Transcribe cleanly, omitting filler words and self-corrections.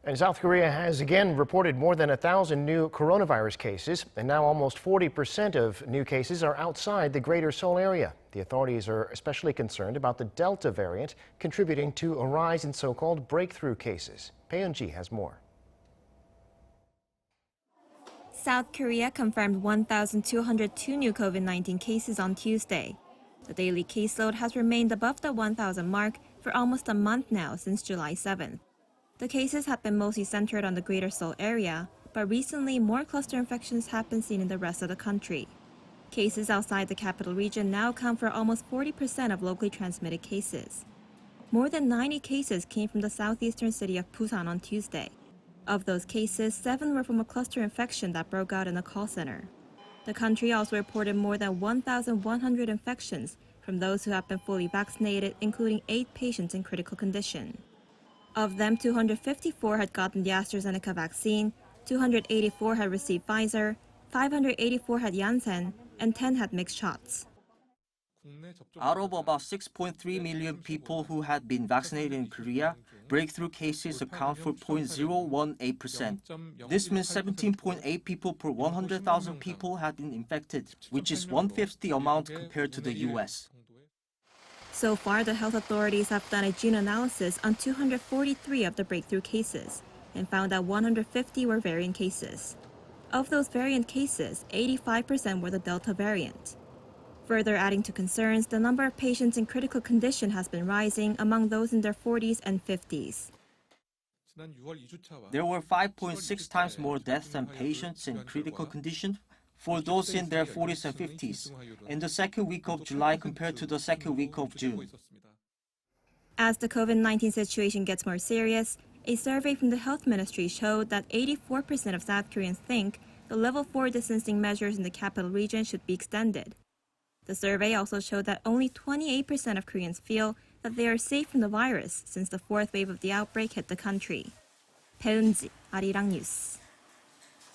And South Korea has again reported more than 1,000 new coronavirus cases, and now almost 40% of new cases are outside the greater Seoul area. The authorities are especially concerned about the Delta variant contributing to a rise in so-called breakthrough cases. Bae Eun-ji has more. South Korea confirmed 1,202 new COVID-19 cases on Tuesday. The daily caseload has remained above the 1,000 mark for almost a month now since July 7th. The cases have been mostly centered on the greater Seoul area, but recently more cluster infections have been seen in the rest of the country. Cases outside the capital region now account for almost 40% of locally transmitted cases. More than 90 cases came from the southeastern city of Busan on Tuesday. Of those cases, 7 were from a cluster infection that broke out in a call center. The country also reported more than 1,100 infections from those who have been fully vaccinated, including 8 patients in critical condition. Of them, 254 had gotten the AstraZeneca vaccine, 284 had received Pfizer, 584 had Janssen, and 10 had mixed shots. Out of about 6.3 million people who had been vaccinated in Korea, breakthrough cases account for 0.018%. This means 17.8 people per 100,000 people had been infected, which is 1/5 the amount compared to the US. So far, the health authorities have done a gene analysis on 243 of the breakthrough cases and found that 150 were variant cases. Of those variant cases, 85% were the Delta variant. Further adding to concerns, the number of patients in critical condition has been rising among those in their 40s and 50s. There were 5.6 times more deaths than patients in critical condition for those in their 40s and 50s in the second week of July compared to the second week of June. As the COVID-19 situation gets more serious, a survey from the Health Ministry showed that 84% of South Koreans think the level 4 distancing measures in the capital region should be extended. The survey also showed that only 28% of Koreans feel that they are safe from the virus since the 4th wave of the outbreak hit the country. Bae Eun-ji, Arirang News.